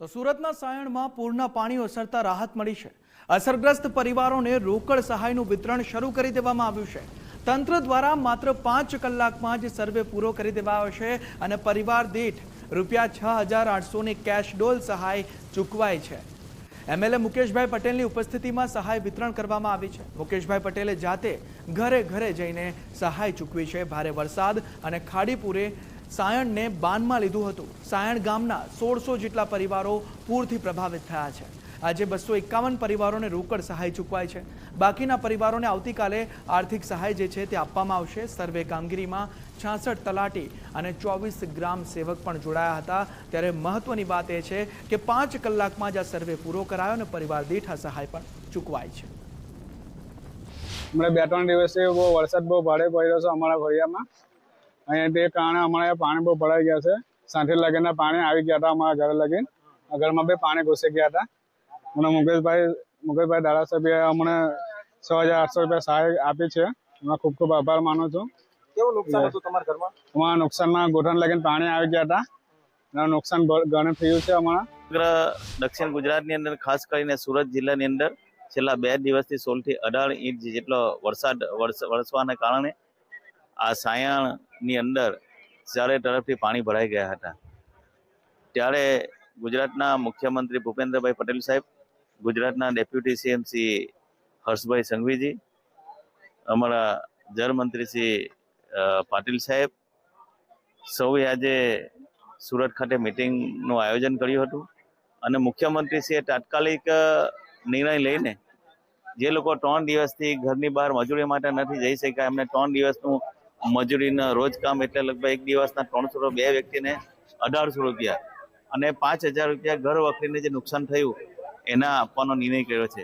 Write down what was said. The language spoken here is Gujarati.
તો સુરતના સાયણમાં પૂરના પાણી ઓસરતા રાહત મળી છે। અસરગ્રસ્ત પરિવારોને રોકડ સહાયનું વિતરણ શરૂ કરી દેવામાં આવ્યું છે। તંત્ર દ્વારા માત્ર 5 કલાકમાં જ સર્વે પૂરો કરી દેવાયો છે અને પરિવાર દીઠ ₹6,800ની કેશ ડોલ સહાય ચૂકવાઈ છે। એમએલએ મુકેશભાઈ પટેલની ઉપસ્થિતિમાં સહાય વિતરણ કરવામાં આવી છે। મુકેશભાઈ પટેલે જાતે ઘરે ઘરે જઈને સહાય ચૂકવી છે। ભારે વરસાદ અને ખાડીપુરે સાયણને બાનમાં લીધું હતું। સાયણ ગામના 1600 જેટલા પરિવારો પૂરથી પ્રભાવિત થયા છે। આજે 251 પરિવારોને રોકડ સહાય ચૂકવાઈ છે। બાકીના પરિવારોને આવતીકાલે આર્થિક સહાય જે છે તે આપવામાં આવશે। સર્વે કામગીરીમાં 66 તલાટી અને 24 ગ્રામ સેવક પણ જોડાયા હતા। ત્યારે મહત્વની વાત એ છે કે 5 કલાકમાં જ આ સર્વે પૂરો કરાયો અને પરિવાર દીઠ આ સહાય પણ ચૂકવાઈ છે। हमारे 2-3 દિવસથી બહુ વરસાદ બહુ ભારે પડ્યો છે અમારા ફળિયામાં। અહીંયા તે કારણે અમારે પાણી બહુ ભરાઈ ગયા છે। સાંઠે લગીને પાણી આવી ગયા હતા અમારા ઘરે લગીને। ઘરમાં બી પાણી ઘૂસી ગયા હતા। મને મુકેશભાઈ ધારાસભ્યએ અમને 6,800 રૂપિયા સહાય આપી છે। એમાં ખૂબ ખૂબ આભાર માનું છું। કેવું નુકસાન હતું તમારા ઘરમાં? અમારા નુકસાનમાં ઘૂંટણ લગીને પાણી આવી ગયા હતા। એનું નુકસાન ઘણું થયું છે અમારા। દક્ષિણ ગુજરાતની અંદર ખાસ કરીને સુરત જિલ્લાની અંદર છેલ્લા 2 દિવસથી 16 થી 18 ઇંચ જેટલો વરસાદ વરસવાના કારણે આ સાયણની અંદર ચારે તરફથી પાણી ભરાઈ ગયા હતા। ત્યારે ગુજરાતના મુખ્યમંત્રી ભૂપેન્દ્રભાઈ પટેલ સાહેબ, ગુજરાતના ડેપ્યુટી સીએમ શ્રી હર્ષભાઈ સંઘવીજી, અમારા જળમંત્રી શ્રી પાટીલ સાહેબ સૌએ આજે સુરત ખાતે મિટિંગનું આયોજન કર્યું હતું અને મુખ્યમંત્રીશ્રીએ તાત્કાલિક નિર્ણય લઈને જે લોકો 3 દિવસથી ઘરની બહાર મજૂરી માટે નથી જઈ શક્યા એમને 3 દિવસનું મજૂરીના રોજ કામ એટલે લગભગ 1 દિવસના 300, 2 વ્યક્તિને 1,800 રૂપિયા અને 5,000 રૂપિયા ઘર વખરીને જે નુકસાન થયું એના આપવાનો નિર્ણય કર્યો છે।